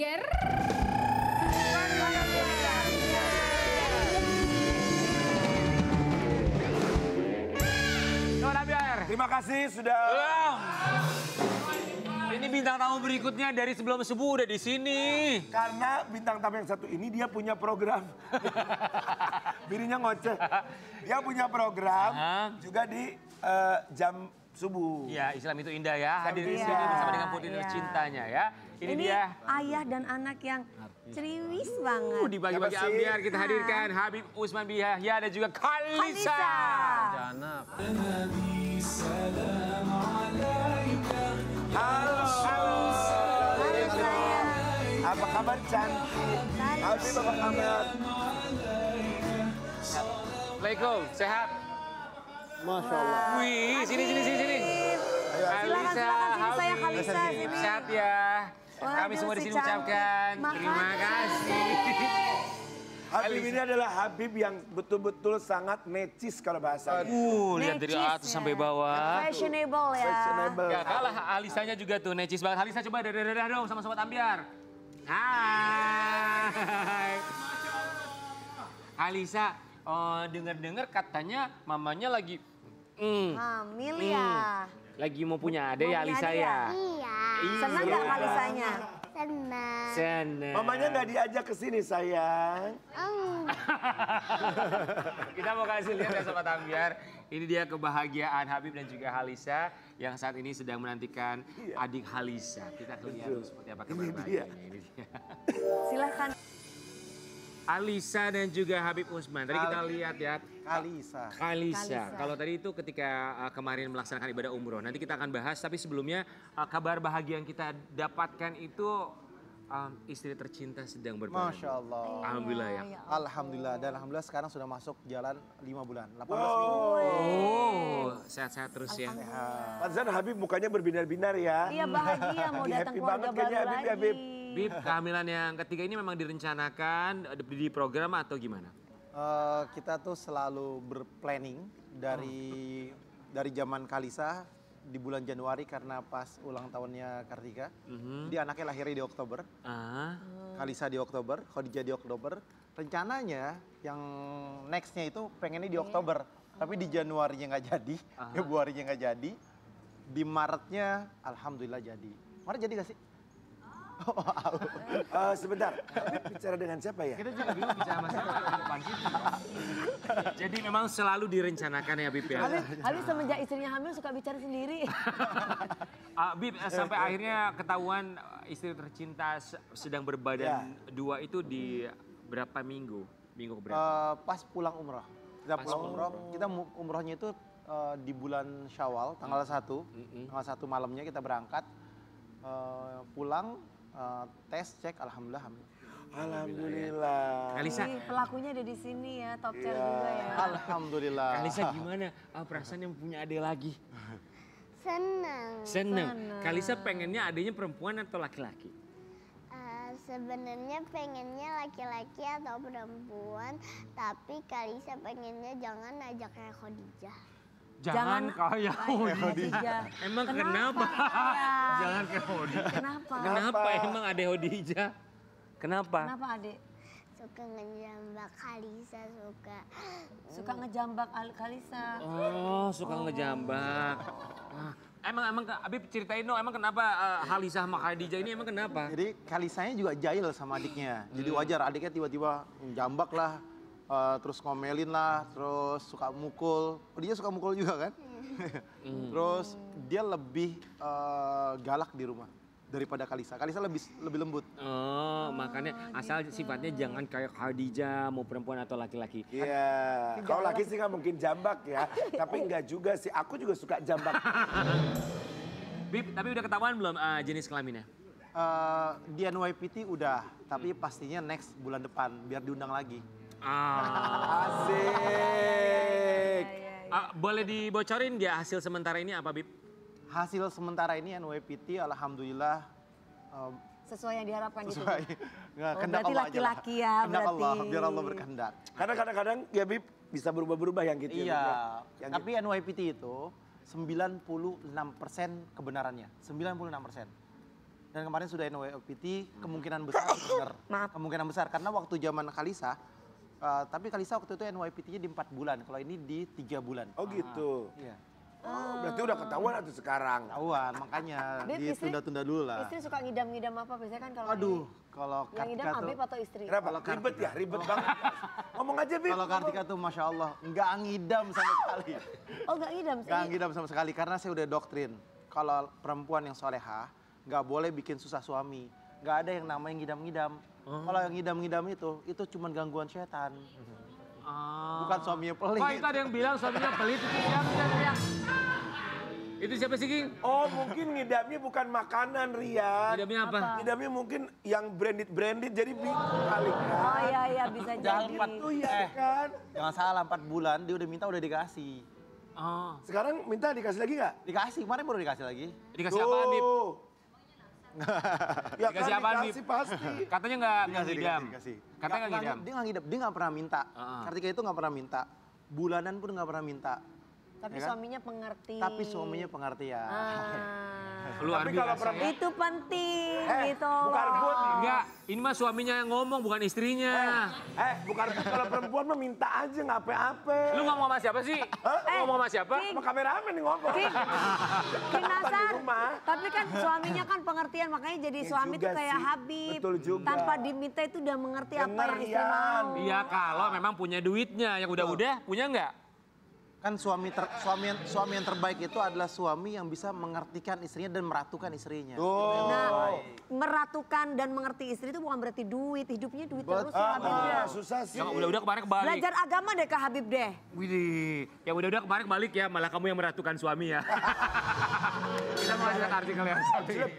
Geger. Terima kasih sudah. Ini bintang tamu berikutnya dari sebelum subuh udah di sini. Karena bintang tamu yang satu ini dia punya program. Birinya ngoceh. Dia punya program juga di jam subuh. Ya, Islam itu indah ya. Hadir di Iya, sini bersama dengan putri iya. tercintanya ya. Ini dia. Ayah dan anak yang ceriwis banget. Di bagi-bagi Siapa sih? ambiar kita hadirkan Habib Usman Biyahya dan juga Khalisa. Halo. Halo sayang. Apa kabar cantik? Habib apa kabar? Assalamualaikum, sehat? Masya Allah. Wih, sini. Silakan sini saya Khalisa sini. Sehat ya. Waduh, Kami semua di si sini cantik. ucapkan terima Makasih. kasih. Habib ini adalah Habib yang betul-betul sangat necis kalau bahasa. Lihat dari atas sampai bawah. Fashionable ya. Fashionable. Gak kalah Alisanya juga tuh necis banget. Alisa coba dadah dong sama sobat ambiar. Hai. Alisa, dengar-dengar katanya mamanya lagi Hamil ya. lagi mau punya adik ya Mau punya Alisa adik ya. Iya, Senang nggak Khalisanya? senang. Senang. Mamanya nggak diajak ke sini sayang. Kita mau kasih lihat ya sobat ambiar. Ini dia kebahagiaan Habib dan juga Halisa yang saat ini sedang menantikan adik Halisa. Kita akan lihat dulu seperti apa kabar bahagianya. Ini dia. Silahkan. Alisa dan juga Habib Usman. Tadi kita lihat ya. Khalisa. Khalisa. Kalau tadi itu ketika kemarin melaksanakan ibadah umroh. Nanti kita akan bahas. Tapi sebelumnya kabar bahagia yang kita dapatkan itu istri tercinta sedang berbahagia. Masya Allah. Alhamdulillah ya. Alhamdulillah. Dan Alhamdulillah sekarang sudah masuk jalan 5 bulan. 18 minggu. Oh, sehat-sehat terus ya. Pantesan Habib mukanya berbinar-binar ya. Iya bahagia mau Lagi datang happy keluarga banget kayaknya baru Habib lagi. ya, Habib. Bib, kehamilan yang ketiga ini memang direncanakan di program atau gimana? Kita tuh selalu berplanning dari zaman Khalisa di bulan Januari karena pas ulang tahunnya Kartika. Jadi anaknya lahirnya di Oktober. Khalisa di Oktober, Khadijah di Oktober. Rencananya yang nextnya itu pengennya di Oktober. Tapi di Januarinya nggak jadi, Februarinya nggak jadi. Di Maretnya Alhamdulillah jadi. Maret jadi gak sih? Sebentar, Habib bicara dengan siapa ya? Kita juga bingung bicara sama siapa di depan kita. Jadi memang selalu direncanakan ya Bib ya. Habib semenjak istrinya hamil suka bicara sendiri. Bib, sampai akhirnya ketahuan istri tercinta sedang berbadan dua itu di berapa minggu? Minggu berapa? Pas pulang umroh. Kita pulang umroh, kita umrohnya itu di bulan Syawal, tanggal 1. Tanggal 1 malamnya kita berangkat, pulang, tes, cek, Alhamdulillah hamil. Alhamdulillah. Kalisa, Ih, pelakunya ada di sini ya, top chair juga ya. Alhamdulillah. Kalisa gimana? Perasaan yang punya adik lagi? Senang. Seneng. Kalisa pengennya adiknya perempuan atau laki-laki? Sebenarnya pengennya laki-laki atau perempuan, tapi Kalisa pengennya jangan ajak kayak Khadijah. Jangan kayak Khadijah. Emang kenapa? Ayah? Jangan kayak Khadijah. Kenapa? Kenapa emang ada Khadijah? Kenapa? Kenapa adik? Suka ngejambak Kalisa, Suka ngejambak Khalisa. Oh, suka ngejambak. Emang Habib ceritain dong, emang kenapa Halisa sama Khadijah ini emang kenapa? Jadi Khalisanya juga jahil sama adiknya. Jadi wajar adiknya tiba-tiba jambak lah, terus ngomelin lah, terus suka mukul. Dia suka mukul juga kan? Terus dia lebih galak di rumah daripada Khalisa. Khalisa lebih lembut. Oh, makanya asal sifatnya jangan kayak Khadijah, mau perempuan atau laki-laki. Iya, kalau laki sih nggak mungkin jambak ya. Tapi nggak juga sih, aku juga suka jambak. Bib, tapi udah ketahuan belum jenis kelaminnya? Di NYPT udah, tapi pastinya next bulan depan biar diundang lagi. Asik. Boleh dibocorin dia hasil sementara ini apa, Bib? Hasil sementara ini NYPT alhamdulillah Sesuai yang diharapkan gitu. sesuai. Nggak, kehendak berarti Allah aja lah. laki-laki ya Kehendak berarti. Allah, biar Allah berkehendak. Karena kadang-kadang ya Bib bisa berubah-berubah yang gitu. Iya, ya. tapi NYPT itu 96% kebenarannya. 96%. Dan kemarin sudah NYPT, kemungkinan besar benar. Kemungkinan besar karena waktu zaman Kalisa, tapi Kalisa waktu itu NYPT-nya di 4 bulan, kalau ini di 3 bulan. Oh gitu. Iya. Oh, berarti udah ketahuan atau sekarang? Ketahuan, makanya Beb, ditunda-tunda dulu lah. Istri suka ngidam-ngidam apa biasanya kan kalau Aduh, kalau yang ngidam Kartika Habib tuh, atau istri? Kenapa? Kalau Ribet ya? Ribet banget. Ngomong aja, Bib. kalau Kartika tuh Masya Allah, nggak ngidam sama sekali. Oh nggak ngidam? Nggak ngidam sama sekali, karena saya udah doktrin. Kalau perempuan yang soleha, nggak boleh bikin susah suami. Nggak ada yang namanya ngidam-ngidam. Kalau yang ngidam-ngidam itu cuma gangguan setan. Bukan suaminya pelit. Wah, itu ada yang bilang suaminya pelit itu siapa ya? Itu siapa sih, King? Oh, mungkin ngidamnya bukan makanan, Rian. Ngidamnya apa? Ngidamnya mungkin yang branded, jadi bingung kali kan. Oh iya bisa Jangan jadi. 4 Oh iya kan. Jangan salah, 4 bulan dia udah minta udah dikasih. Oh. Sekarang minta dikasih lagi nggak? Dikasih, kemarin baru dikasih lagi. Dikasih apaan, Bib? Ya Dikasih kan, apaan, Bib? dikasih pasti. Katanya nggak ngidam. Dikasih. Katanya nggak ngidam. Dia nggak ngidam, dia nggak pernah minta. Heeh. Kartika itu nggak pernah minta. Bulanan pun nggak pernah minta. Tapi Ya kan? suaminya pengerti. Tapi suaminya pengertian. Luar Tapi kalau biasa perempuan- ya. Itu penting gitu. bukan loh. rebut. Enggak, ini mah suaminya yang ngomong bukan istrinya. Bukan kalau perempuan mah minta aja nggak apa-apa. Lu ngomong sama siapa sih? Lu ngomong sama siapa? King, Sama kameramen nih ngomong. King, King Nasar, Di rumah. tapi kan suaminya kan pengertian, makanya jadi Ya suami juga tuh kayak sih, Habib. betul juga. Tanpa diminta itu udah mengerti apa Bener, yang istri Rian. mau. Iya, kalau memang punya duitnya. Yang udah-udah punya nggak? Kan suami yang terbaik itu adalah suami yang bisa mengertikan istrinya dan meratukan istrinya. Nah, meratukan dan mengerti istri itu bukan berarti duit. Hidupnya duit terus ya Habib ya. Susah sih. Yang udah-udah kemarin kebalik. Belajar agama deh ke Habib deh. Widih, yang udah-udah kemarin kebalik ya, malah kamu yang meratukan suami ya. Kita mau lihat artikel yang satu ini.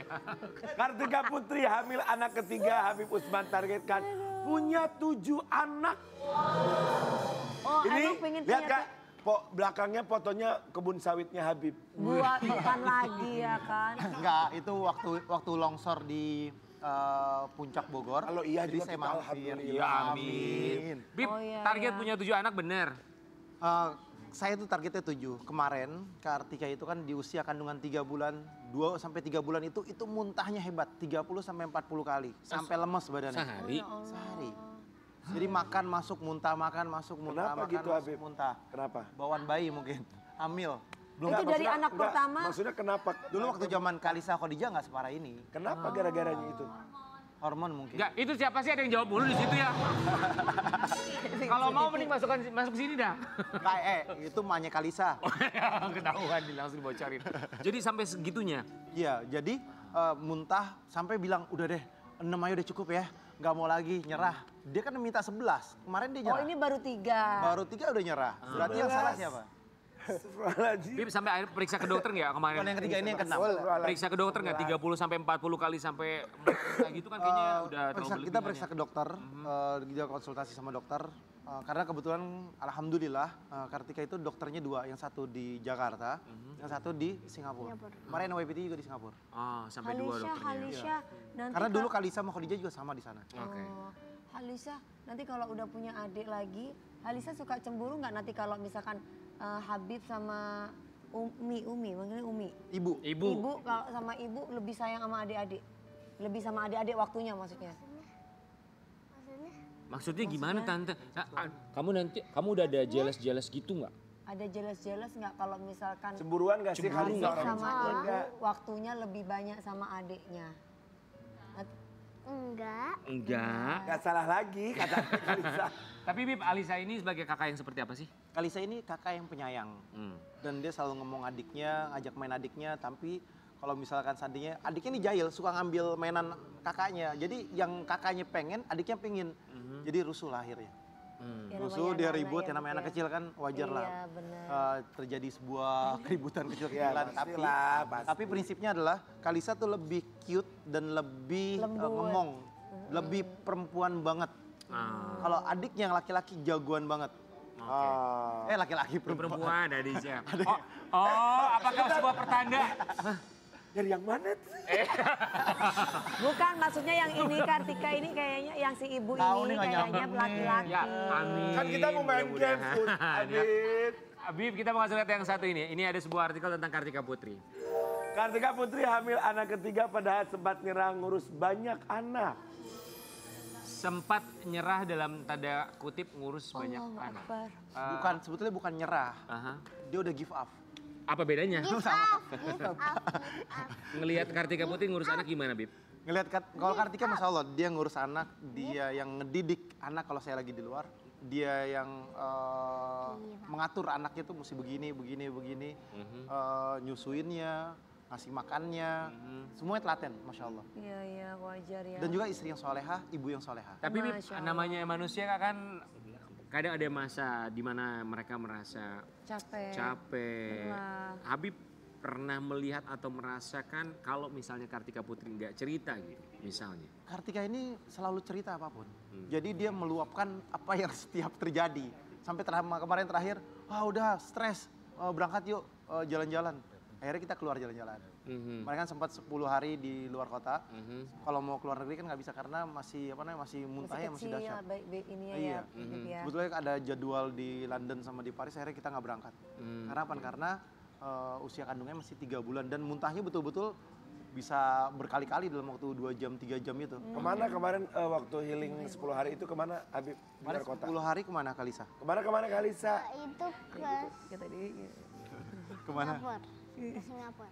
Kartika Putri hamil anak ketiga, Habib Usman targetkan punya 7 anak. Oh, Ini emang pengen lihat punya Kak, belakangnya fotonya kebun sawitnya Habib. buat bukan lagi ya kan. Enggak, itu waktu longsor di Puncak Bogor. Kalau iya jadi juga saya kita mampir. alhamdulillah. Ya amin. Bib, Oh, iya, target iya. punya 7 anak bener. Saya tuh targetnya 7. Kemarin Kartika itu kan di usia kandungan 3 bulan, 2 sampai 3 bulan itu muntahnya hebat, 30 sampai 40 kali. Sampai lemes badannya. Sehari. Sehari. Jadi makan masuk muntah, makan masuk muntah, Kenapa makan gitu, masuk Habib? muntah. Kenapa? Bawaan bayi mungkin, hamil. Itu dari anak pertama. Maksudnya kenapa? Dulu waktu zaman Kalisa Khadijah nggak separah ini. Kenapa gara-garanya itu? Hormon mungkin. Enggak, itu siapa sih ada yang jawab mulu di situ ya? Kalau mau mending masuk sini dah. Itu emaknya Kalisa. Ketahuan nih, langsung dibocorin. Jadi sampai segitunya. Iya, jadi muntah sampai bilang udah deh 6 aja udah cukup ya, nggak mau lagi, nyerah. Dia kan minta 11, kemarin dia Oh nyerah. ini baru 3. Baru 3 udah nyerah. Berarti yang salah siapa? Astagfirullahaladzim. Bib sampai akhirnya periksa ke dokter nggak kemarin? Bukan yang ketiga, ini yang keenam. Periksa ke dokter nggak 30 sampai 40 kali sampai kayak gitu kan kayaknya udah terlalu Kita berlebihan periksa ya. ke dokter, dia konsultasi sama dokter. Karena kebetulan alhamdulillah Kartika itu dokternya 2, yang satu di Jakarta, yang satu di Singapura. Kemarin NYPT juga di Singapura. Oh, sampai 2 dokternya. Halisha, nanti Karena dulu Kalisa sama Khadijah juga sama di sana. Oke. Halisha, nanti kalau udah punya adik lagi, Halisha suka cemburu nggak nanti kalau misalkan Habib sama Umi, manggilnya Umi. Ibu. Ibu. Kalau sama ibu lebih sayang sama adik-adik. Lebih sama adik-adik waktunya maksudnya. Maksudnya gimana tante? Nah, kamu udah ada jealous gitu nggak? Ada jelas-jelas nggak kalau misalkan Cemburuan gak sih kali Habib orang sama tua? ibu Enggak. waktunya lebih banyak sama adiknya. Enggak. Enggak. Gak salah lagi kata Kalisa. Tapi Bib, Alisa ini sebagai kakak yang seperti apa sih? Kalisa ini kakak yang penyayang. Dan dia selalu ngomong adiknya, ngajak main adiknya, tapi kalau misalkan seandainya adiknya nih jahil, suka ngambil mainan kakaknya. Jadi yang kakaknya pengen, adiknya pengen. Jadi rusuh lah akhirnya. Ya, Rusuh, namanya dia anak-anak ribut, ya, yang namanya Bib anak ya. kecil kan wajar lah. Iya, benar. Terjadi sebuah keributan Ya, kecil-kecilan. pastilah, pasti. Tapi prinsipnya adalah Kalisa tuh lebih cute dan lebih Lembut. ngemong. Lebih perempuan banget. Kalau adik yang laki-laki jagoan banget. Laki-laki Perempuan Adisha. Oh, apakah sebuah pertanda? Dari yang mana tuh? Bukan, maksudnya yang ini Kartika ini kayaknya yang si ibu Tahu ini nih, nggak kayaknya nyambung nih. laki-laki. Ya, amin. Kan kita mau main Mudah-mudahan. game, Habib. Habib, kita mau kasih lihat yang satu ini. Ini ada sebuah artikel tentang Kartika Putri. Kartika Putri hamil anak ketiga padahal sempat nyerah ngurus banyak anak. Sempat nyerah dalam tanda kutip ngurus banyak Allahu anak. Akbar. Bukan, sebetulnya bukan nyerah. Aha. Dia udah give up. Apa bedanya? Give up, give up. Ngelihat Kartika Putri ngurus anak gimana, Bib? Ngelihat kalau Kartika Masya Allah, dia ngurus anak, dia yang ngedidik anak kalau saya lagi di luar. Dia yang mengatur anaknya tuh mesti begini. Nyusuinnya, ngasih makannya, semuanya telaten, Masya Allah. Iya, iya, wajar ya. Dan juga istri yang solehah, ibu yang solehah. Tapi Bib, Masya Allah. namanya manusia kan kadang ada masa di mana mereka merasa capek. Lelah. Habib pernah melihat atau merasakan kalau misalnya Kartika Putri nggak cerita gitu, misalnya. Kartika ini selalu cerita apapun. Jadi dia meluapkan apa yang setiap terjadi. Sampai kemarin terakhir, wah udah stres, berangkat yuk jalan-jalan. Akhirnya kita keluar jalan-jalan. Mereka kan sempat 10 hari di luar kota. Kalau mau keluar negeri kan nggak bisa karena masih muntahnya masih kecil, dahsyat. baik ini ya. Iya. Bib ya. Sebetulnya ada jadwal di London sama di Paris, akhirnya kita nggak berangkat. Karena apa? Karena usia kandungnya masih 3 bulan dan muntahnya betul-betul bisa berkali-kali dalam waktu 2 jam, 3 jam itu. Kemana kemarin waktu healing 10 hari itu kemana Habib di luar kota? 10 hari kemana Kalisa? Kemana Kalisa? Itu ke Kita di Kemana? Singapura. Ke Singapura.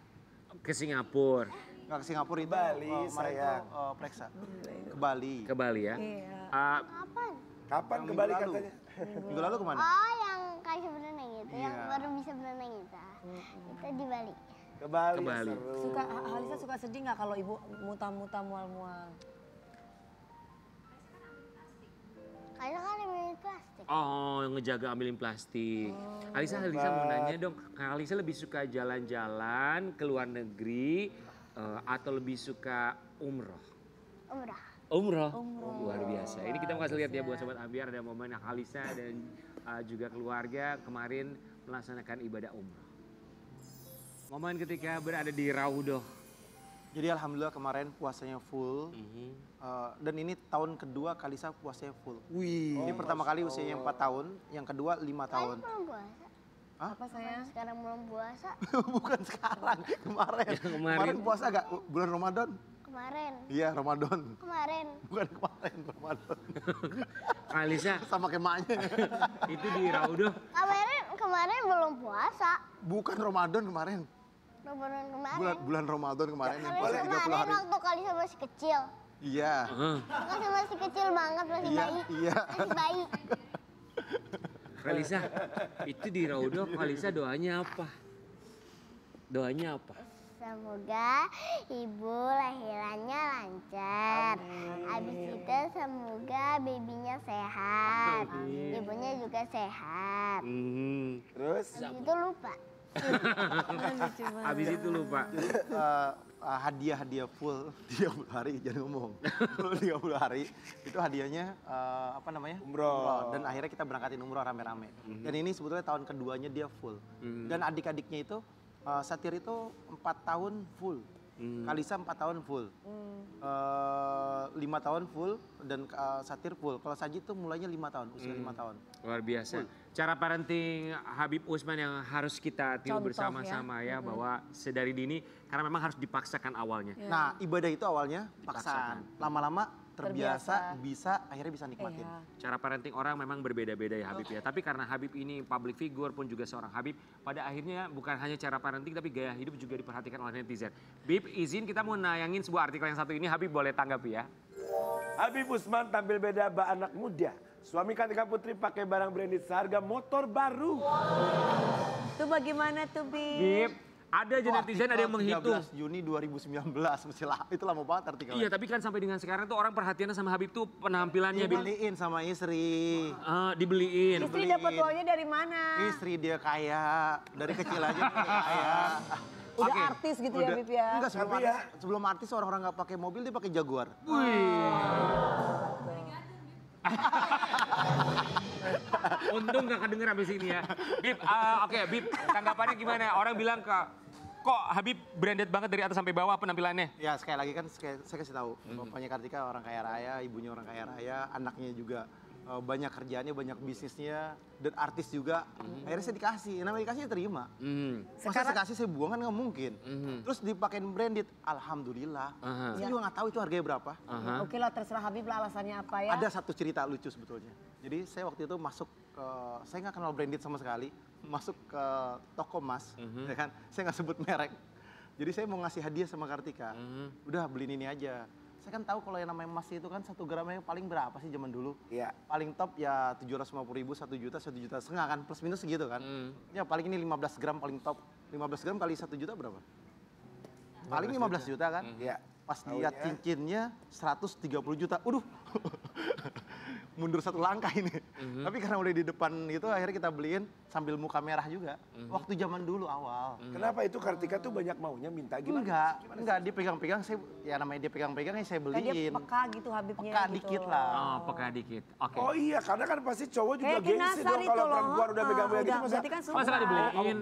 Ke Singapura, Nggak ke Singapura itu. Bali, kemarin sayang. itu Preksa. Ke Bali. ke Bali ya. Iya. Kapan? Kapan Yang ke Bali minggu lalu. katanya? Minggu lalu kemana? Oh, yang kayak berenang itu, yang Iya. baru bisa berenang itu. Itu di Bali. Ke Bali. Ke Bali. Seru. Suka Halisa suka sedih nggak kalau ibu muta-muta mual-mual? Karena kan ambil plastik. Oh, ngejaga ambilin plastik. Alisa mau nanya dong, Kak Alisa lebih suka jalan-jalan ke luar negeri atau lebih suka umroh? Umrah. Umroh. Luar biasa. Ini kita mau kasih lihat ya buat Sobat Ambiar, ada momen Alisa dan juga keluarga kemarin melaksanakan ibadah umroh. Momen ketika berada di Raudoh. Jadi alhamdulillah kemarin puasanya full. Dan ini tahun kedua Kalisa puasanya full. Wih. Ini pertama kali usianya 4 tahun, yang kedua 5 tahun. Belum puasa. Apa sayang? Sekarang belum puasa. Bukan sekarang, kemarin. kemarin. Kemarin puasa gak? Bulan Ramadan? Kemarin. Iya, Ramadan. Kemarin. Bukan kemarin, Ramadan. Kak Alisa, Sama kayak maknya. itu di Raudoh. Kemarin belum puasa. Bukan Ramadan kemarin. Ramadan kemarin. Bulan Ramadan kemarin yang Kali puasa 30 kemarin hari. waktu Kalisa masih kecil. Iya. Masih kecil banget, masih Iya, bayi. iya. Masih bayi. Kak Alisa, itu di Raudoh Kak Alisa doanya apa? Doanya apa? Semoga ibu lahirannya lancar. Habis itu semoga babynya sehat. Ibunya juga sehat. Terus? Habis itu lupa. Habis itu lupa. Hadiah full 30 hari, jangan ngomong. 30 hari itu hadiahnya Umroh. Dan akhirnya kita berangkatin umroh rame-rame. Dan ini sebetulnya tahun keduanya dia full. Dan adik-adiknya itu Satir itu 4 tahun full. Kalisa 4 tahun full. 5 tahun full dan Satir full. Kalau Sajid tuh mulainya 5 tahun, usia 5 tahun. Luar biasa. Cara parenting Habib Usman yang harus kita tiru Contoh bersama-sama ya, bahwa sedari dini karena memang harus dipaksakan awalnya. Nah, ibadah itu awalnya paksaan. Lama-lama terbiasa, bisa akhirnya bisa nikmatin. Iya. Cara parenting orang memang berbeda-beda ya Habib ya. Tapi karena Habib ini public figure pun juga seorang Habib, pada akhirnya bukan hanya cara parenting tapi gaya hidup juga diperhatikan oleh netizen. Bib, izin kita mau nayangin sebuah artikel yang satu ini, Habib boleh tanggapi ya. Habib Usman tampil beda bak anak muda. Suami Kartika Putri pakai barang branded seharga motor baru. Itu bagaimana tuh, Bib? Bib, ada aja netizen ada yang menghitung. 13 Juni 2019, itu lama banget artikelnya. Iya, tapi kan sampai dengan sekarang tuh orang perhatiannya sama Habib tuh penampilannya, Bib. Dibeliin sama istri. Dibeliin. Istri dapat uangnya dari mana? Istri dia kaya, dari kecil aja dia kaya. Udah Oke. artis gitu ya, Bib ya? Enggak, sebelum artis orang-orang nggak pakai mobil dia pakai Jaguar. Untung gak kedenger abis ini ya. Bib, oke Bib, tanggapannya gimana? Orang bilang kok Habib branded banget dari atas sampai bawah penampilannya? Ya sekali lagi kan saya kasih tahu, bapaknya Kartika orang kaya raya, ibunya orang kaya raya, anaknya juga banyak kerjaannya, banyak bisnisnya, dan artis juga. Akhirnya saya dikasih, namanya dikasih ya terima. Masa saya kasih saya buang kan nggak mungkin. Terus dipakein branded, alhamdulillah. Saya juga nggak tahu itu harganya berapa. Oke lah, terserah Habib lah alasannya apa ya. Ada satu cerita lucu sebetulnya. Jadi saya waktu itu masuk ke, saya nggak kenal branded sama sekali, masuk ke toko emas, ya kan? Saya nggak sebut merek. Jadi saya mau ngasih hadiah sama Kartika. Udah beliin ini aja. Saya kan tahu kalau yang namanya emas itu kan 1 gramnya paling berapa sih zaman dulu? Iya. Paling top ya 750.000, 1 juta, 1,5 juta kan, plus minus segitu kan. Ya paling ini 15 gram paling top. 15 gram kali 1 juta berapa? Paling 15 juta kan? Iya. Pas lihat cincinnya 130 juta. Waduh. Mundur 1 langkah ini. Tapi karena udah di depan itu akhirnya kita beliin sambil muka merah juga. Waktu zaman dulu awal. Kenapa itu Kartika tuh banyak maunya minta gimana? Enggak, dia pegang-pegang, saya ya namanya dia pegang-pegang ya saya Kayak dia beliin. peka gitu Habibnya Peka gitu. dikit lah. Oh, peka dikit. Oke. Oh iya, karena kan pasti cowok juga Kayak gengsi Kinasar dong itu kalau loh. perempuan udah megang-megang gitu. Berarti kan suka. Masa nggak dibeliin?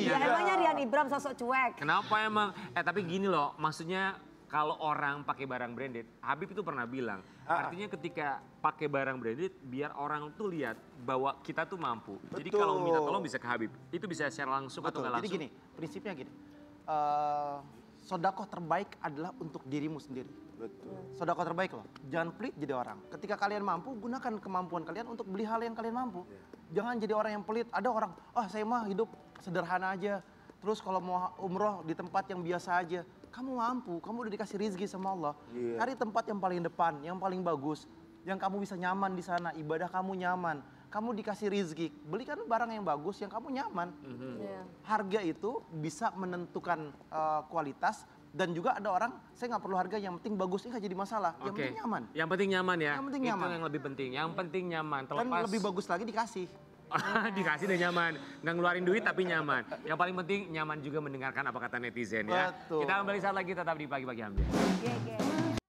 Ya emangnya Rian Ibram sosok cuek. Kenapa emang? Tapi gini loh, maksudnya kalau orang pakai barang branded, Habib itu pernah bilang, artinya ketika pakai barang branded, biar orang tuh lihat bahwa kita tuh mampu. Jadi Betul. kalau minta tolong bisa ke Habib, itu bisa secara langsung atau Betul. nggak Jadi langsung. gini, prinsipnya gini. Sodakoh terbaik adalah untuk dirimu sendiri. Betul. Sodakoh terbaik loh. Jangan pelit jadi orang. Ketika kalian mampu, gunakan kemampuan kalian untuk beli hal yang kalian mampu. Jangan jadi orang yang pelit. Ada orang, saya mah hidup sederhana aja. Terus kalau mau umroh di tempat yang biasa aja. Kamu mampu, kamu udah dikasih rezeki sama Allah. Cari tempat yang paling depan, yang paling bagus. Yang kamu bisa nyaman di sana, ibadah kamu nyaman. Kamu dikasih rezeki, belikan barang yang bagus yang kamu nyaman. Harga itu bisa menentukan kualitas. Dan juga ada orang, saya nggak perlu harga, yang penting bagus, nggak jadi masalah. Yang penting nyaman. Yang penting nyaman ya. Yang penting itu nyaman. yang lebih penting. Yang penting nyaman. Dan Terlepas lebih bagus lagi dikasih. dikasih dan nyaman. Nggak ngeluarin duit tapi nyaman. Yang paling penting nyaman juga mendengarkan apa kata netizen ya. Betul. Kita kembali saat lagi tetap di Pagi-Pagi Ambiar. Oke.